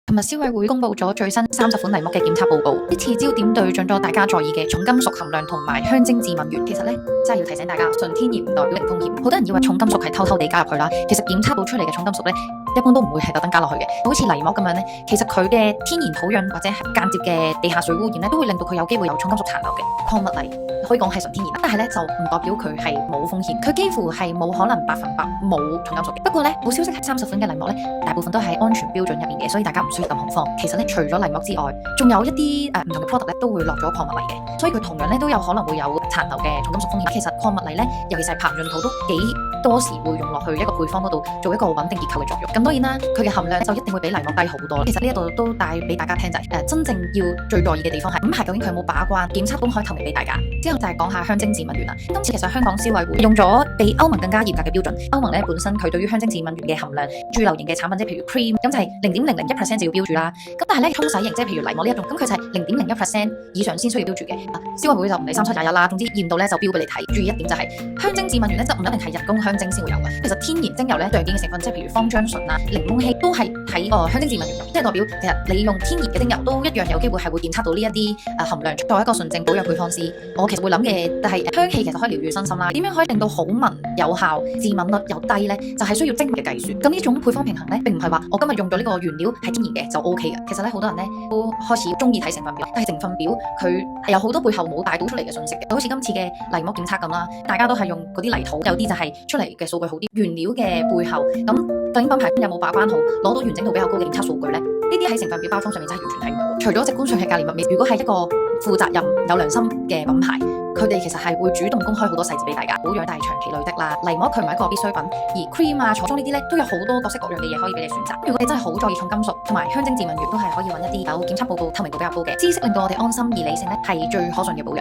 琴日消委會公布咗最新30款泥膜嘅檢測報告，呢次焦點對準咗大家在意嘅重金屬含量同埋香精致敏原。其實呢，真係要提醒大家，純天然唔代表零風險。好多人以為重金屬係偷偷地加入去啦，其實檢測到出嚟嘅重金屬呢，一般都唔會係特登加落去嘅。好似泥膜咁樣呢，其實佢嘅天然土壤或者係間接嘅地下水污染呢，都會令到佢有機會有重金屬殘留嘅。礦物泥可以講係純天然，但係呢就唔代表佢係冇風險，佢幾乎係冇可能100%冇重金屬嘅。不過呢，好消息係30款嘅泥膜呢，大部分都喺安全標準入面嘅，所以大家唔需要咁恐慌。其實呢，除咗泥膜之外，仲有一啲唔同嘅 product 咧都會落咗礦物泥嘅，所以佢同樣咧都有可能會有殘留嘅重金屬風險。其實礦物泥咧，尤其是係膨潤土都幾多時會用落去一個配方嗰度做一個穩定結構嘅作用。咁當然啦，佢嘅含量就一定會比泥膜低好多。其實呢一度都帶俾大家聽就係真正要最在意嘅地方係咁係究竟佢有冇把關檢測公開透明俾大家。之後就係講下香精致敏原啦。今次其實香港消委會用咗比歐盟更加嚴格嘅標準。歐盟咧本身佢對於香精致敏原嘅含量，主流型嘅產品即係譬如 cream 咁就係0.001% 就要標注啦。咁但係咧沖洗型即係譬如泥膜呢一種，咁佢就係0.01% 以上先需要標注嘅。消委會就唔理3721啦，總之驗到咧就標俾你睇。注意一點就係香精致敏原咧就唔一定係人工香精先會有嘅。其實天然精油咧常見嘅成分即係譬如芳樟醇啊、檸檬烯都係喺香精致敏原入，即係代表其實你用天然嘅精油都一樣有機會係會檢測到呢一啲含量。作為一個純正保養配方師，我其實會諗嘅，但係香氣其實可以療愈身心啦。點樣可以令到好聞有效、致敏率又低咧？就係需要精密嘅計算。咁呢種配方平衡咧並唔係話我今日用咗呢個原料係天然嘅就 OK 嘅。其實咧好多人咧都開始中意睇成分表，但係成分表佢係有好多背後冇帶到出嚟嘅信息嘅，好似今次嘅泥膜檢測咁啦，大家都係用嗰啲泥土，有啲就係出嚟嘅數據好啲，原料嘅背後咁究竟品牌有冇把關好，攞到完整度比較高嘅檢測數據咧？呢啲喺成分表包裝上面真係完全睇唔到。除咗直觀上嘅價廉物美，如果係一個負責任有良心嘅品牌，佢哋其實係會主動公開好多細節俾大家。保養但係長期累積啦，泥膜佢唔係一個必需品，而 cream 啊、彩妝呢啲咧都有好多各式各樣嘅嘢可以俾你選擇。如果你真係好在意重金屬同埋香精致敏原，都係可以揾一啲有檢測報告透明度比較高嘅知識，令到我哋安心而理性咧係最可信嘅保養。